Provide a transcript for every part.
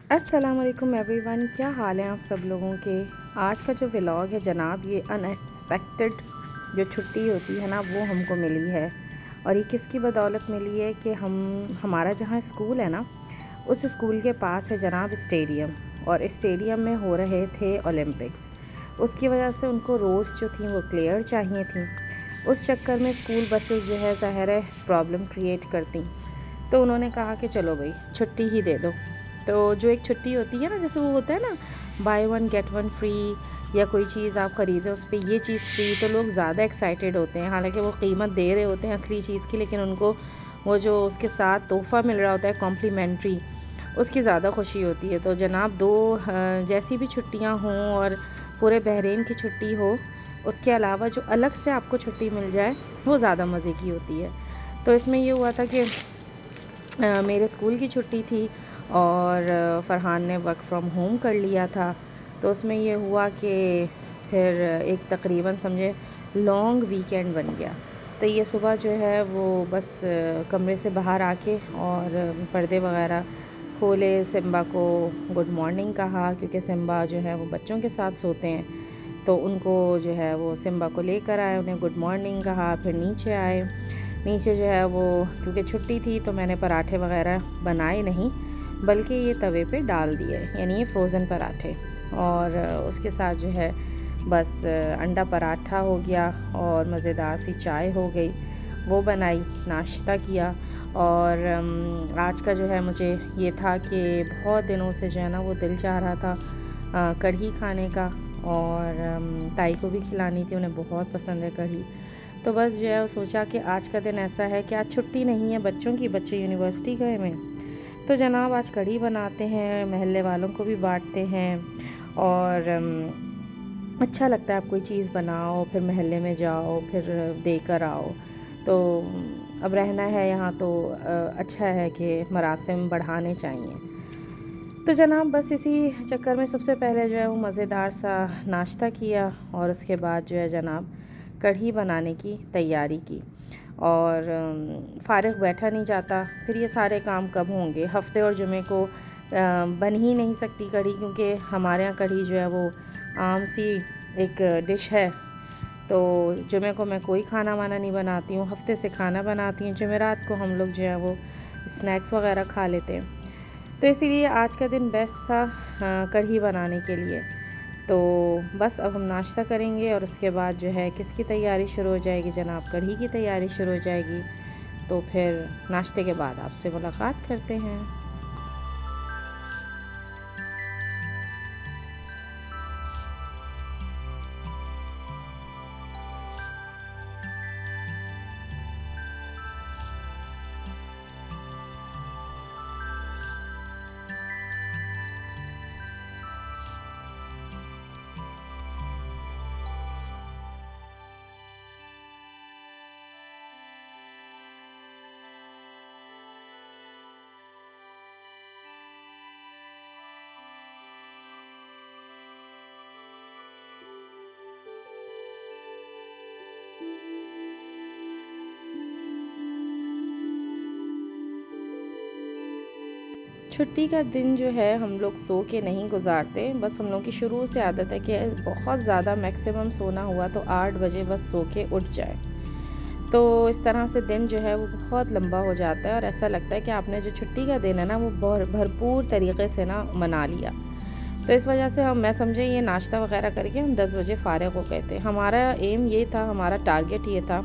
अस्सलाम वालेकुम एवरीवन, क्या हाल है आप सब लोगों के। आज का जो व्लॉग है जनाब, ये अनएक्सपेक्टेड जो छुट्टी होती है ना वो हमको मिली है। और ये किसकी बदौलत मिली है कि हमारा जहाँ स्कूल है ना, उस स्कूल के पास है जनाब स्टेडियम, और स्टेडियम में हो रहे थे ओलंपिक्स। उसकी वजह से उनको रोड्स जो थी वो क्लियर चाहिए थी। उस चक्कर में स्कूल बसेस जो है ज़ाहिर है प्रॉब्लम क्रिएट करती, तो उन्होंने कहा कि चलो भाई छुट्टी ही दे दो। तो जो एक छुट्टी होती है ना, जैसे वो होता है ना by one get one free, या कोई चीज़ आप ख़रीदें उस पर ये चीज़ फ्री, तो लोग ज़्यादा एक्साइटेड होते हैं। हालांकि वो कीमत दे रहे होते हैं असली चीज़ की, लेकिन उनको वो जो उसके साथ तोहफ़ा मिल रहा होता है कॉम्प्लीमेंट्री, उसकी ज़्यादा खुशी होती है। तो जनाब जैसी भी छुट्टियाँ हों और पूरे बहरीन की छुट्टी हो, उसके अलावा जो अलग से आपको छुट्टी मिल जाए वो ज़्यादा मज़े की होती है। तो इसमें ये हुआ था कि मेरे स्कूल की छुट्टी थी और फ़रहान ने वर्क फ्रॉम होम कर लिया था। तो उसमें ये हुआ कि फिर एक तकरीबन समझे लॉन्ग वीकेंड बन गया। तो ये सुबह जो है वो बस कमरे से बाहर आके और पर्दे वग़ैरह खोले, सिम्बा को गुड मॉर्निंग कहा, क्योंकि सिम्बा जो है वो बच्चों के साथ सोते हैं। तो उनको जो है वो सिम्बा को लेकर आए, उन्हें गुड मॉर्निंग कहा, फिर नीचे आए। नीचे जो है वो क्योंकि छुट्टी थी तो मैंने पराठे वग़ैरह बनाए नहीं, बल्कि ये तवे पे डाल दिए, यानी ये फ्रोज़न पराठे। और उसके साथ जो है बस अंडा पराठा हो गया और मज़ेदार सी चाय हो गई, वो बनाई, नाश्ता किया। और आज का जो है मुझे ये था कि बहुत दिनों से जो है ना वो दिल चाह रहा था कढ़ी खाने का, और ताई को भी खिलानी थी, उन्हें बहुत पसंद है कढ़ी। तो बस जो है सोचा कि आज का दिन ऐसा है कि आज छुट्टी नहीं है बच्चों की, बच्चे यूनिवर्सिटी गए में, तो जनाब आज कढ़ी बनाते हैं, महल्ले वालों को भी बांटते हैं। और अच्छा लगता है, आप कोई चीज़ बनाओ फिर महल्ले में जाओ फिर देकर आओ। तो अब रहना है यहाँ तो अच्छा है कि मरासिम बढ़ाने चाहिए। तो जनाब बस इसी चक्कर में सबसे पहले जो है वो मज़ेदार सा नाश्ता किया, और उसके बाद जो है जनाब कढ़ी बनाने की तैयारी की। और फ़ारिग बैठा नहीं जाता, फिर ये सारे काम कब होंगे, हफ्ते और जुमे को बन ही नहीं सकती कढ़ी, क्योंकि हमारे यहाँ कढ़ी जो है वो आम सी एक डिश है। तो जुमे को मैं कोई खाना वाना नहीं बनाती हूँ, हफ्ते से खाना बनाती हूँ, जुमेरात को हम लोग जो है वो स्नैक्स वगैरह खा लेते हैं। तो इसीलिए आज का दिन बेस्ट था कढ़ी बनाने के लिए। तो बस अब हम नाश्ता करेंगे और उसके बाद जो है किसकी तैयारी शुरू हो जाएगी जनाब, कढ़ी की तैयारी शुरू हो जाएगी। तो फिर नाश्ते के बाद आपसे मुलाकात करते हैं। छुट्टी का दिन जो है हम लोग सो के नहीं गुजारते, बस हम लोग की शुरू से आदत है कि बहुत ज़्यादा मैक्सिमम सोना हुआ तो 8 बजे बस सो के उठ जाए। तो इस तरह से दिन जो है वो बहुत लंबा हो जाता है, और ऐसा लगता है कि आपने जो छुट्टी का दिन है ना वो भरपूर तरीके से ना मना लिया। तो इस वजह से मैं समझे ये नाश्ता वगैरह करके हम 10 बजे फ़ारिग हो गए थे। हमारा एम ये था, हमारा टारगेट ये था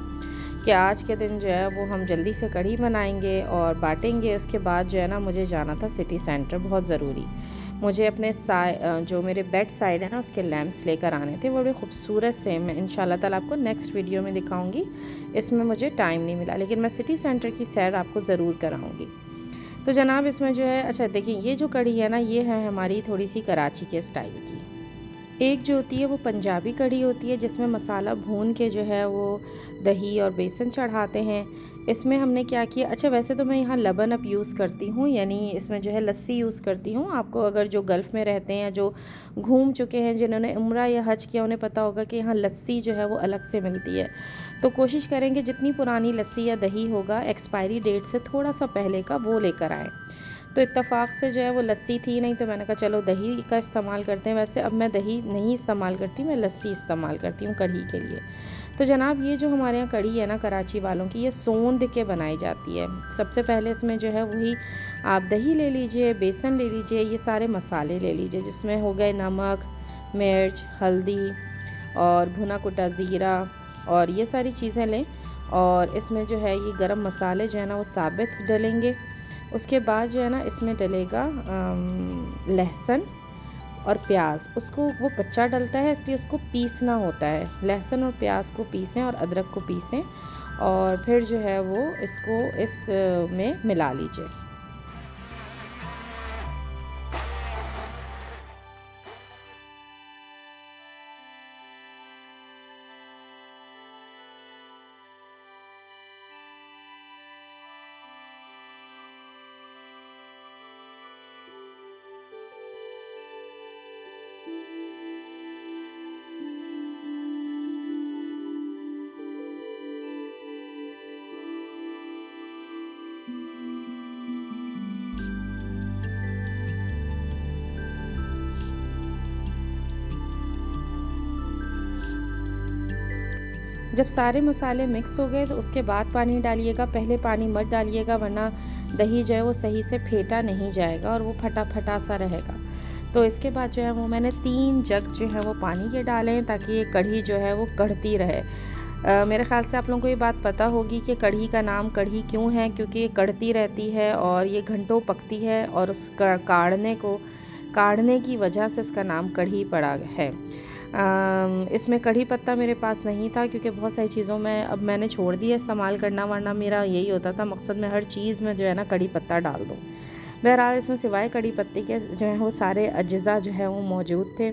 कि आज के दिन जो है वो हम जल्दी से कढ़ी बनाएंगे और बांटेंगे। उसके बाद जो है ना मुझे जाना था सिटी सेंटर, बहुत ज़रूरी। मुझे अपने जो मेरे बेड साइड है ना उसके लैम्प्स लेकर आने थे, बड़े खूबसूरत से। मैं इंशाल्लाह ताला आपको नेक्स्ट वीडियो में दिखाऊंगी, इसमें मुझे टाइम नहीं मिला, लेकिन मैं सिटी सेंटर की सैर आपको ज़रूर कराऊंगी। तो जनाब इसमें जो है, अच्छा देखिए ये जो कढ़ी है ना ये है हमारी थोड़ी सी कराची के स्टाइल की। एक जो होती है वो पंजाबी कढ़ी होती है, जिसमें मसाला भून के जो है वो दही और बेसन चढ़ाते हैं। इसमें हमने क्या किया, अच्छा वैसे तो मैं यहाँ लबन अप यूज़ करती हूँ, यानी इसमें जो है लस्सी यूज़ करती हूँ। आपको अगर जो गल्फ़ में रहते हैं, जो घूम चुके हैं, जिन्होंने उम्रा या हज किया, उन्हें पता होगा कि यहाँ लस्सी जो है वो अलग से मिलती है। तो कोशिश करेंगे जितनी पुरानी लस्सी या दही होगा एक्सपायरी डेट से थोड़ा सा पहले का वो लेकर आएँ। तो इत्तेफाक से जो है वो लस्सी थी नहीं, तो मैंने कहा चलो दही का इस्तेमाल करते हैं। वैसे अब मैं दही नहीं इस्तेमाल करती, मैं लस्सी इस्तेमाल करती हूँ कढ़ी के लिए। तो जनाब ये जो हमारे यहाँ कढ़ी है ना कराची वालों की, ये सोंध के बनाई जाती है। सबसे पहले इसमें जो है वही आप दही ले लीजिए, बेसन ले लीजिए, ये सारे मसाले ले लीजिए, जिसमें हो गए नमक, मिर्च, हल्दी और भुना कुटा ज़ीरा, और ये सारी चीज़ें लें। और इसमें जो है ये गरम मसाले जो है ना वो साबित डलेंगे। उसके बाद जो है ना इसमें डलेगा लहसुन और प्याज। उसको वो कच्चा डलता है इसलिए उसको पीसना होता है। लहसुन और प्याज को पीसें और अदरक को पीसें, और फिर जो है वो इसको इस में मिला लीजिए। जब सारे मसाले मिक्स हो गए तो उसके बाद पानी डालिएगा। पहले पानी मत डालिएगा, वरना दही जो है वो सही से फेंटा नहीं जाएगा और वो फटा फटा सा रहेगा। तो इसके बाद जो है वो मैंने 3 जग जो है वो पानी के डाले हैं, ताकि ये कढ़ी जो है वो कढ़ती रहे। मेरे ख्याल से आप लोगों को ये बात पता होगी कि कढ़ी का नाम कढ़ी क्यों है, क्योंकि ये कढ़ती रहती है और ये घंटों पकती है, और उस काढ़ने की वजह से इसका नाम कढ़ी पड़ा है। इसमें कढ़ी पत्ता मेरे पास नहीं था, क्योंकि बहुत सारी चीज़ों में अब मैंने छोड़ दिया इस्तेमाल करना, वरना मेरा यही होता था मकसद में हर चीज़ में जो है ना कढ़ी पत्ता डाल दूँ। बहरहाल इसमें सिवाय कढ़ी पत्ते के जो है वो सारे अज्जा जो है वो मौजूद थे।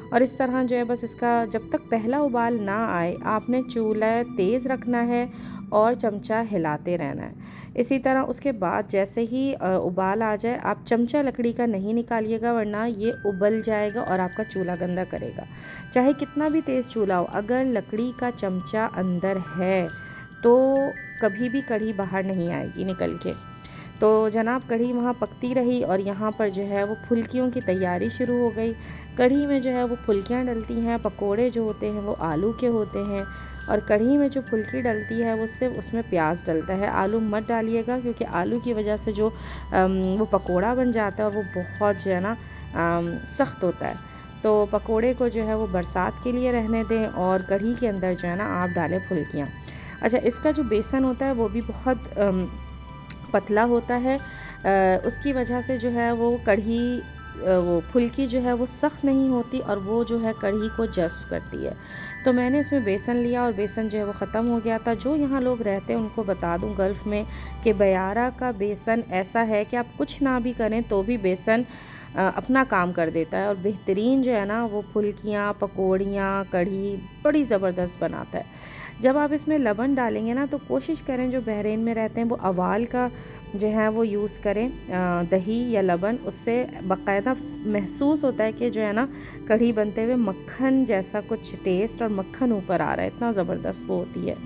और इस तरह जो है बस इसका जब तक पहला उबाल ना आए आपने चूल्हा तेज़ रखना है और चमचा हिलाते रहना है। इसी तरह उसके बाद जैसे ही उबाल आ जाए आप चमचा लकड़ी का नहीं निकालिएगा, वरना ये उबल जाएगा और आपका चूल्हा गंदा करेगा। चाहे कितना भी तेज़ चूल्हा हो, अगर लकड़ी का चमचा अंदर है तो कभी भी कढ़ी बाहर नहीं आएगी निकल के। तो जनाब कढ़ी वहाँ पकती रही और यहाँ पर जो है वो फुल्कियों की तैयारी शुरू हो गई। कढ़ी में जो है वो फुल्कियाँ डलती हैं। पकोड़े जो होते हैं वो आलू के होते हैं, और कढ़ी में जो फुल्की डलती है वो सिर्फ उसमें प्याज डलता है। आलू मत डालिएगा, क्योंकि आलू की वजह से जो वो पकोड़ा बन जाता है और वो बहुत जो है ना सख्त होता है। तो पकोड़े को जो है वो बरसात के लिए रहने दें, और कढ़ी के अंदर जो है ना आप डालें फुल्कियाँ। अच्छा, इसका जो बेसन होता है वो भी बहुत पतला होता है। उसकी वजह से जो है वो कढ़ी वो फुल्की जो है वो सख्त नहीं होती, और वो जो है कढ़ी को जज़्ब करती है। तो मैंने इसमें बेसन लिया और बेसन जो है वो ख़त्म हो गया था। जो यहाँ लोग रहते हैं उनको बता दूँ गल्फ़ में कि बयारा का बेसन ऐसा है कि आप कुछ ना भी करें तो भी बेसन अपना काम कर देता है, और बेहतरीन जो है ना वो फुल्कियाँ, पकौड़ियाँ, कढ़ी बड़ी ज़बरदस्त बनाता है। जब आप इसमें लबन डालेंगे ना तो कोशिश करें जो बहरीन में रहते हैं वो अवाल का जो है वो यूज़ करें, दही या लबन। उससे बाकायदा महसूस होता है कि जो है ना कढ़ी बनते हुए मक्खन जैसा कुछ टेस्ट और मक्खन ऊपर आ रहा है, इतना ज़बरदस्त वो होती है।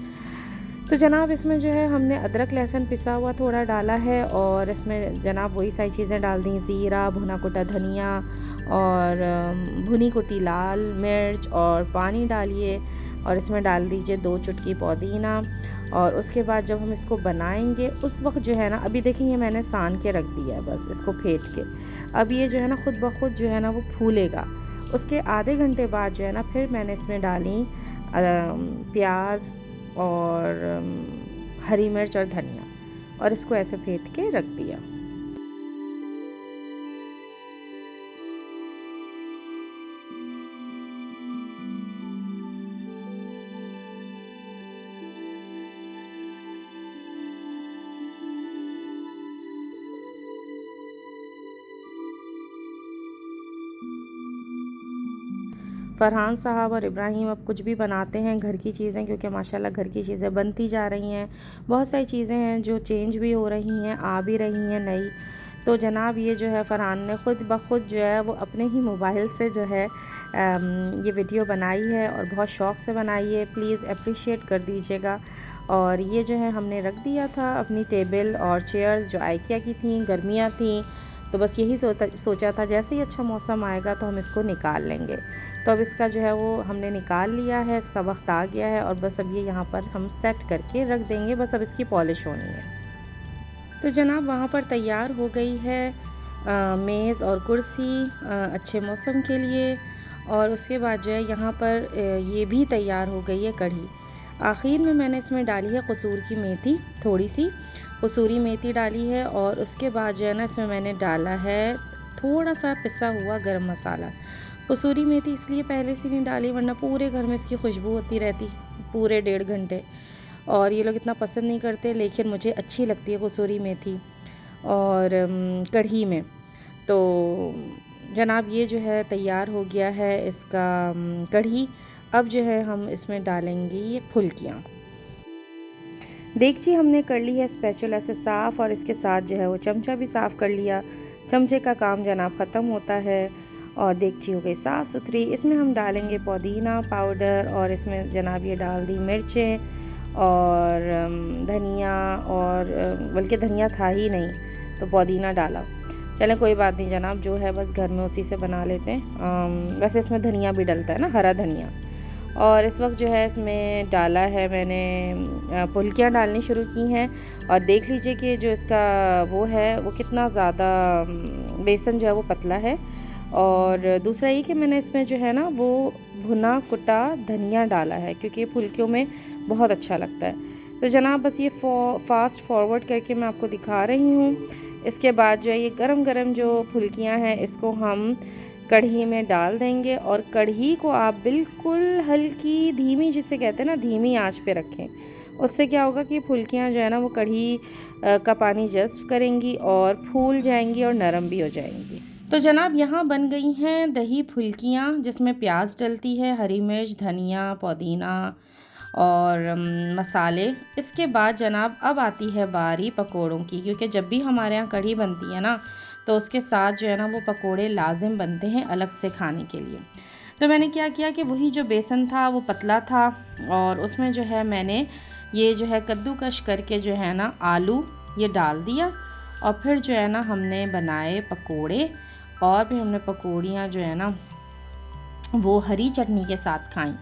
तो जनाब इसमें जो है हमने अदरक लहसुन पिसा हुआ थोड़ा डाला है, और इसमें जनाब वही सारी चीज़ें डाल दी, ज़ीरा, भुना कुटा धनिया और भुनी कुटी लाल मिर्च, और पानी डालिए और इसमें डाल दीजिए 2 चुटकी पुदीना। और उसके बाद जब हम इसको बनाएंगे उस वक्त जो है ना, अभी देखेंगे मैंने सान के रख दिया है बस इसको फेंट के। अब ये जो है ना खुद ब खुद जो है ना वो फूलेगा। उसके आधे घंटे बाद जो है ना फिर मैंने इसमें डाली प्याज और हरी मिर्च और धनिया, और इसको ऐसे फेंट के रख दिया। फ़रहान साहब और इब्राहिम अब कुछ भी बनाते हैं घर की चीज़ें, क्योंकि माशाल्लाह घर की चीज़ें बनती जा रही हैं। बहुत सारी चीज़ें हैं जो चेंज भी हो रही हैं, आ भी रही हैं नई। तो जनाब ये जो है फ़रहान ने ख़ुद ब खुद जो है वो अपने ही मोबाइल से जो है ये वीडियो बनाई है और बहुत शौक़ से बनाई है। प्लीज़ अप्रिशिएट कर दीजिएगा। और ये जो है हमने रख दिया था अपनी टेबल और चेयर्स जो आइकिया की थी, गर्मियाँ थी, तो बस यही सोचा था जैसे ही अच्छा मौसम आएगा तो हम इसको निकाल लेंगे। तो अब इसका जो है वो हमने निकाल लिया है, इसका वक्त आ गया है और बस अब ये यहाँ पर हम सेट करके रख देंगे, बस अब इसकी पॉलिश होनी है। तो जनाब वहाँ पर तैयार हो गई है मेज़ और कुर्सी अच्छे मौसम के लिए। और उसके बाद जो है यहाँ पर ये भी तैयार हो गई है कढ़ी। आखिर में मैंने इसमें डाली है कसूर की मेथी, थोड़ी सी कसूरी मेथी डाली है। और उसके बाद जो है ना इसमें मैंने डाला है थोड़ा सा पिसा हुआ गरम मसाला। कसूरी मेथी इसलिए पहले से नहीं डाली वरना पूरे घर में इसकी खुशबू होती रहती पूरे 1.5 घंटे, और ये लोग इतना पसंद नहीं करते, लेकिन मुझे अच्छी लगती है कसूरी मेथी और कढ़ी में। तो जनाब ये जो है तैयार हो गया है इसका कढ़ी। अब जो है हम इसमें डालेंगे ये फुल्कियाँ। देगची हमने कर ली है स्पैचुला से साफ़ और इसके साथ जो है वो चमचा भी साफ़ कर लिया। चमचे का काम जनाब ख़त्म होता है और देगची हो गई साफ़ सुथरी। इसमें हम डालेंगे पुदीना पाउडर और इसमें जनाब ये डाल दी मिर्चें और धनिया, और बल्कि धनिया था ही नहीं तो पुदीना डाला। चलें कोई बात नहीं जनाब, जो है बस घर में उसी से बना लेते हैं। वैसे इसमें धनिया भी डलता है ना, हरा धनिया। और इस वक्त जो है इसमें डाला है मैंने फुल्कियाँ डालनी शुरू की हैं। और देख लीजिए कि जो इसका वो है वो कितना ज़्यादा बेसन जो है वो पतला है। और दूसरा ये कि मैंने इसमें जो है ना वो भुना कुटा धनिया डाला है क्योंकि फुल्कियों में बहुत अच्छा लगता है। तो जनाब बस ये फास्ट फॉरवर्ड करके मैं आपको दिखा रही हूँ। इसके बाद जो है ये गरम गरम जो फुल्कियाँ हैं इसको हम कढ़ी में डाल देंगे। और कढ़ी को आप बिल्कुल हल्की धीमी, जिसे कहते हैं ना धीमी आंच पे रखें। उससे क्या होगा कि फुल्कियाँ जो है ना वो कढ़ी का पानी जज़्ब करेंगी और फूल जाएंगी और नरम भी हो जाएंगी। तो जनाब यहाँ बन गई हैं दही फुल्कियाँ जिसमें प्याज डलती है, हरी मिर्च, धनिया, पुदीना और मसाले। इसके बाद जनाब अब आती है बारी पकोड़ों की, क्योंकि जब भी हमारे यहाँ कढ़ी बनती है ना तो उसके साथ जो है ना वो पकोड़े लाजिम बनते हैं अलग से खाने के लिए। तो मैंने क्या किया कि वही जो बेसन था वो पतला था और उसमें जो है मैंने ये जो है कद्दूकश करके जो है ना आलू ये डाल दिया। और फिर जो है ना हमने बनाए पकोड़े और फिर हमने पकौड़ियाँ जो है ना वो हरी चटनी के साथ खाई।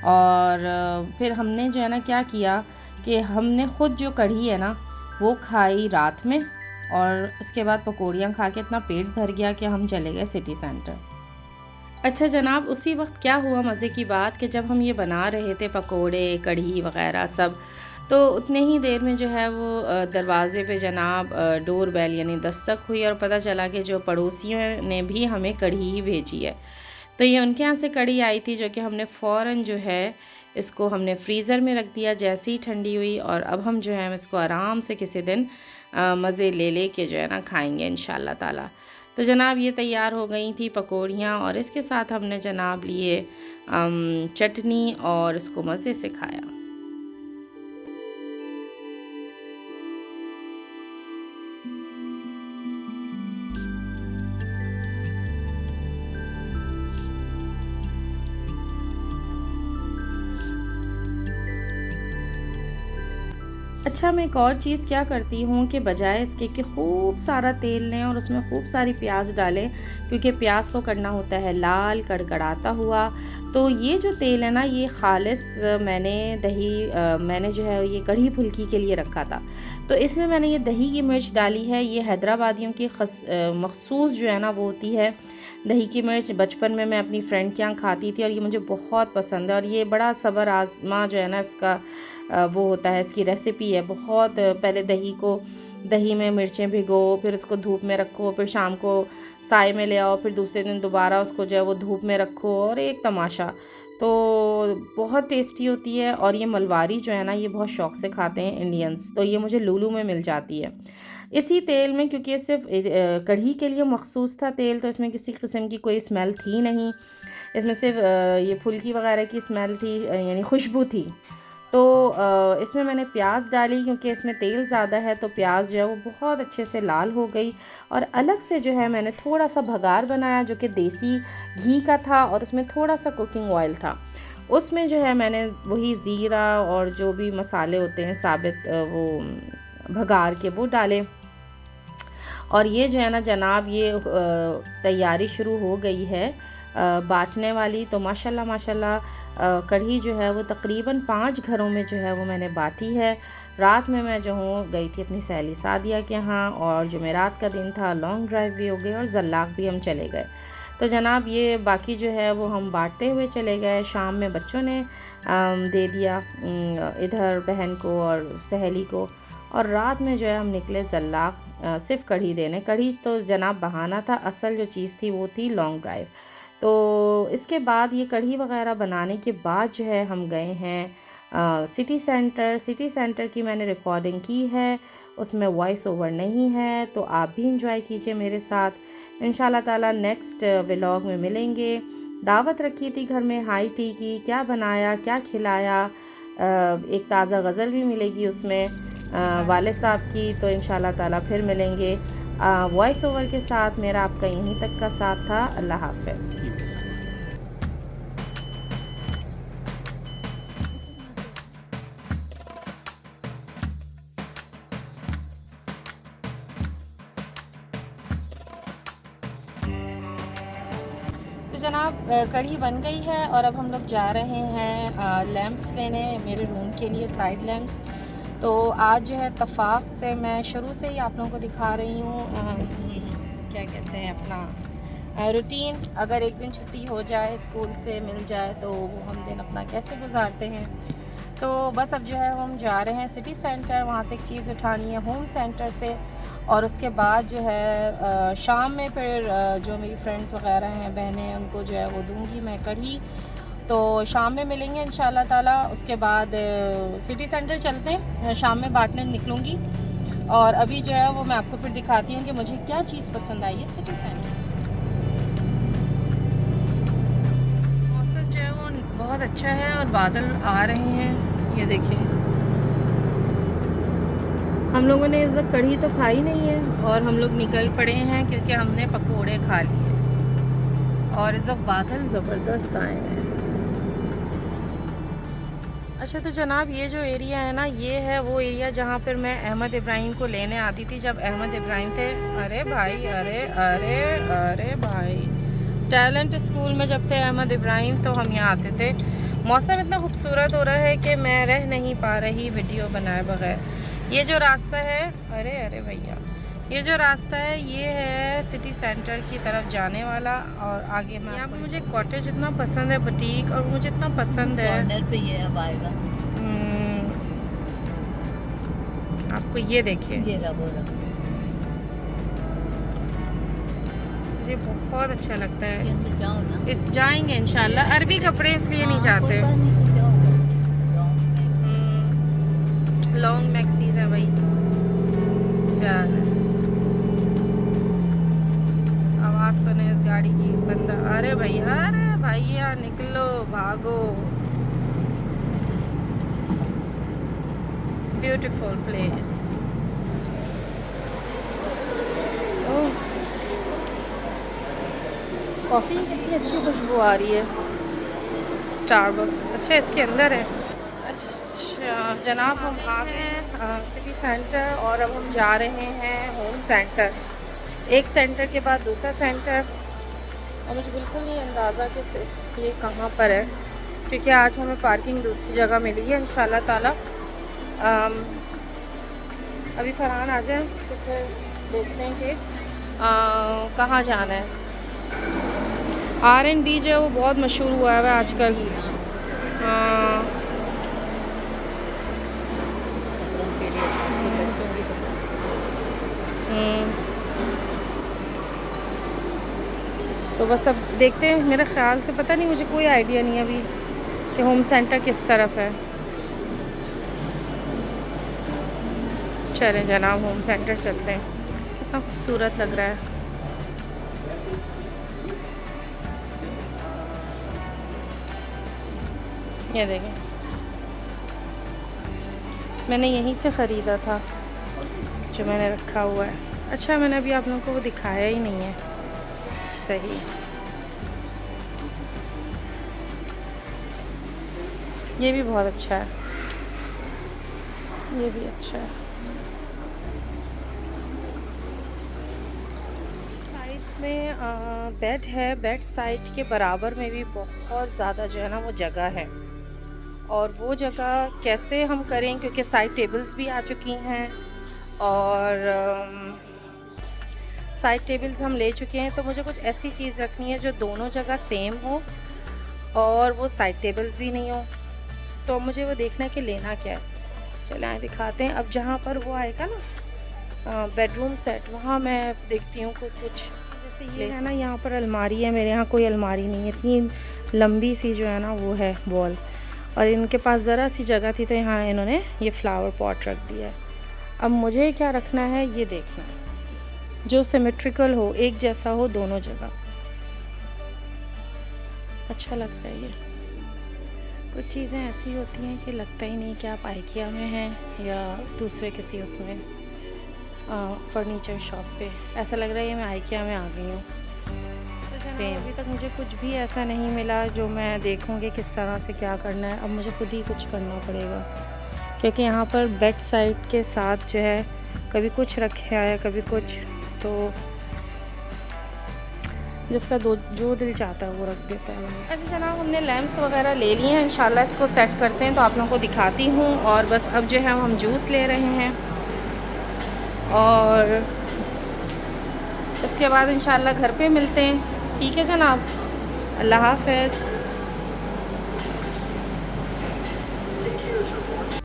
और फिर हमने जो है ना क्या किया कि हमने ख़ुद जो कढ़ी है ना वो खाई रात में, और उसके बाद पकौड़ियाँ खा के इतना पेट भर गया कि हम चले गए सिटी सेंटर। अच्छा जनाब उसी वक्त क्या हुआ मज़े की बात कि जब हम ये बना रहे थे पकोड़े कढ़ी वग़ैरह सब, तो उतने ही देर में जो है वो दरवाज़े पे जनाब डोर बेल यानी दस्तक हुई और पता चला कि जो पड़ोसियों ने भी हमें कढ़ी ही भेजी है। तो ये उनके यहाँ से कढ़ी आई थी जो कि हमने फ़ौरन जो है इसको हमने फ्रीज़र में रख दिया जैसे ही ठंडी हुई। और अब हम जो है इसको आराम से किसी दिन मज़े ले के जो है ना खाएंगे इंशाल्लाह ताला। तो जनाब ये तैयार हो गई थी पकौड़ियाँ और इसके साथ हमने जनाब लिए चटनी और इसको मज़े से खाया। अच्छा मैं एक और चीज़ क्या करती हूँ कि बजाय इसके कि खूब सारा तेल लें और उसमें खूब सारी प्याज डालें, क्योंकि प्याज को करना होता है लाल कड़कड़ाता हुआ, तो ये जो तेल है ना ये खालिस मैंने मैंने जो है ये कढ़ी फुल्की के लिए रखा था। तो इसमें मैंने ये दही की मिर्च डाली है। ये हैदराबादियों की मखसूस जो है ना वो होती है दही की मिर्च। बचपन में मैं अपनी फ्रेंड के यहाँ खाती थी और ये मुझे बहुत पसंद है। और ये बड़ा सब्र आज़मा जो है ना इसका वो होता है, इसकी रेसिपी है। बहुत पहले दही में मिर्चें भिगो, फिर उसको धूप में रखो, फिर शाम को साए में ले आओ, फिर दूसरे दिन दोबारा उसको जो है वो धूप में रखो, और एक तमाशा। तो बहुत टेस्टी होती है। और ये मलवारी जो है ना ये बहुत शौक़ से खाते हैं इंडियंस, तो ये मुझे लूलू में मिल जाती है इसी तेल में, क्योंकि ये सिर्फ कढ़ी के लिए मखसूस था तेल, तो इसमें किसी किस्म की कोई स्मेल थी नहीं। इसमें सिर्फ ये फुल्की वगैरह की स्मेल थी यानी खुशबू थी। तो इसमें मैंने प्याज डाली क्योंकि इसमें तेल ज़्यादा है, तो प्याज जो है वो बहुत अच्छे से लाल हो गई। और अलग से जो है मैंने थोड़ा सा भगार बनाया जो कि देसी घी का था और उसमें थोड़ा सा कुकिंग ऑयल था। उसमें जो है मैंने वही ज़ीरा और जो भी मसाले होते हैं साबित वो भगार के वो डाले। और ये जो है ना जनाब, ये तैयारी शुरू हो गई है बाँटने वाली। तो माशाल्लाह माशाल्लाह कढ़ी जो है वो तकरीबन 5 घरों में जो है वो मैंने बाँटी है। रात में मैं जो हूँ गई थी अपनी सहेली सादिया के यहाँ, और जुमेरात का दिन था, लॉन्ग ड्राइव भी हो गई और जल्लाक भी हम चले गए। तो जनाब ये बाकी जो है वो हम बाँटते हुए चले गए। शाम में बच्चों ने दे दिया इधर बहन को और सहेली को, और रात में जो है हम निकले जल्लाक सिर्फ कढ़ी देने। कढ़ी तो जनाब बहाना था, असल जो चीज़ थी वो थी लॉन्ग ड्राइव। तो इसके बाद ये कढ़ी वग़ैरह बनाने के बाद जो है हम गए हैं सिटी सेंटर। सिटी सेंटर की मैंने रिकॉर्डिंग की है, उसमें वॉइस ओवर नहीं है, तो आप भी इंजॉय कीजिए मेरे साथ। इंशाल्लाह ताला नेक्स्ट व्लॉग में मिलेंगे। दावत रखी थी घर में हाई टी की, क्या बनाया क्या खिलाया, एक ताज़ा गज़ल भी मिलेगी उसमें वाले साहब की। तो इंशाल्लाह ताला फिर मिलेंगे वॉइस ओवर के साथ। मेरा आपका यहीं तक का साथ था। अल्लाह हाफ़िज़। तो जनाब कढ़ी बन गई है और अब हम लोग जा रहे हैं लैंप्स लेने मेरे रूम के लिए, साइड लैंप्स। तो आज जो है इत्तफ़ाक़ से मैं शुरू से ही आप लोगों को दिखा रही हूँ क्या कहते हैं अपना रूटीन। अगर एक दिन छुट्टी हो जाए, स्कूल से मिल जाए, तो वो हम दिन अपना कैसे गुजारते हैं। तो बस अब जो है हम जा रहे हैं सिटी सेंटर, वहाँ से एक चीज़ उठानी है होम सेंटर से, और उसके बाद जो है शाम में फिर जो मेरी फ्रेंड्स वगैरह हैं, बहनें हैं, उनको जो है वो दूंगी मैं कढ़ी। तो शाम में मिलेंगे इंशाल्लाह ताला। उसके बाद सिटी सेंटर चलते हैं, शाम में बांटने निकलूँगी। और अभी जो है वो मैं आपको फिर दिखाती हूँ कि मुझे क्या चीज़ पसंद आई है सिटी सेंटर। मौसम जो है वो बहुत अच्छा है और बादल आ रहे हैं, ये देखिए। हम लोगों ने इस वक्त कढ़ी तो खाई नहीं है और हम लोग निकल पड़े हैं क्योंकि हमने पकोड़े खा लिए, और इस वक्त बादल ज़बरदस्त आए हैं। अच्छा तो जनाब ये जो एरिया है ना, ये है वो एरिया जहाँ पर मैं अहमद इब्राहिम को लेने आती थी जब अहमद इब्राहिम थे। अरे भाई, अरे अरे अरे भाई, टैलेंट स्कूल में जब थे अहमद इब्राहिम तो हम यहाँ आते थे। मौसम इतना खूबसूरत हो रहा है कि मैं रह नहीं पा रही वीडियो बनाए बगैर। ये जो रास्ता है, अरे अरे भैया, ये जो रास्ता है ये है सिटी सेंटर की तरफ जाने वाला। और आगे में यहाँ पे मुझे कॉटेज इतना पसंद है, बुटीक, और मुझे इतना पसंद है। कॉर्नर पे ये अब आएगा। आपको ये देखिए, ये रहा। मुझे बहुत अच्छा लगता है। जाओ ना, इस जाएंगे इंशाल्लाह। अरबी कपड़े इसलिए नहीं जाते, लॉन्ग मैक्सीज है भाई। चल आवाज़ सुने इस गाड़ी की, बंदा। अरे भैया निकलो, भागो। Beautiful place. कॉफ़ी कितनी अच्छी खुशबू आ रही है, स्टारबक्स। अच्छा इसके अंदर है। अच्छा जनाब, हम आ गए हैं सिटी सेंटर और अब हम जा रहे हैं होम सेंटर। एक सेंटर के बाद दूसरा सेंटर, और मुझे बिल्कुल नहीं अंदाज़ा कि ये कहाँ पर है, क्योंकि आज हमें पार्किंग दूसरी जगह मिली है इंशाल्लाह ताला। अभी फरहान आ जाए तो फिर देखते हैं कि कहाँ जाना है। R&B जो है वो बहुत मशहूर हुआ है आजकल। तो बस अब देखते हैं। मेरे ख़्याल से, पता नहीं, मुझे कोई आइडिया नहीं है अभी कि होम सेंटर किस तरफ है। चलें जनाब, होम सेंटर चलते हैं। कितना खूबसूरत लग रहा है। ये देखें, मैंने यहीं से ख़रीदा था जो मैंने रखा हुआ है। अच्छा, मैंने अभी आप लोगों को वो दिखाया ही नहीं है सही। ये भी बहुत अच्छा है, ये भी अच्छा है। साइड में बेड है, बेड साइड के बराबर में भी बहुत ज़्यादा जो है ना वो जगह है। और वो जगह कैसे हम करें, क्योंकि साइड टेबल्स भी आ चुकी हैं और साइड टेबल्स हम ले चुके हैं, तो मुझे कुछ ऐसी चीज़ रखनी है जो दोनों जगह सेम हो और वो साइड टेबल्स भी नहीं हो। तो मुझे वो देखना है कि लेना क्या है। चले आए दिखाते हैं। अब जहाँ पर वो आएगा ना बेडरूम सेट, वहाँ मैं देखती हूँ कुछ जैसे ये है ना, यहाँ पर अलमारी है, मेरे यहाँ कोई अलमारी नहीं है। इतनी लंबी सी जो है ना वो है वॉल, और इनके पास ज़रा सी जगह थी तो यहाँ इन्होंने ये फ्लावर पॉट रख दिया है। अब मुझे क्या रखना है ये देखना है, जो सिमेट्रिकल हो, एक जैसा हो दोनों जगह। अच्छा लगता है ये। कुछ चीज़ें ऐसी होती हैं कि लगता ही नहीं कि आप आइकिया में हैं या दूसरे किसी उसमें फर्नीचर शॉप पे। ऐसा लग रहा है ये मैं आइकिया में आ गई हूँ। तो सेम अभी तक मुझे कुछ भी ऐसा नहीं मिला जो मैं देखूँगी किस तरह से क्या करना है। अब मुझे खुद ही कुछ करना पड़ेगा, क्योंकि यहाँ पर बेड साइड के साथ जो है कभी कुछ रखा है कभी कुछ, तो जिसका जो दिल चाहता है वो रख देता है। अच्छा जनाब, हमने लैंप्स वगैरह ले लिए हैं, इंशाल्लाह इसको सेट करते हैं तो आप लोगों को दिखाती हूँ। और बस अब जो है हम जूस ले रहे हैं और इसके बाद इंशाल्लाह घर पे मिलते हैं। ठीक है जनाब, अल्लाह हाफ़िज़।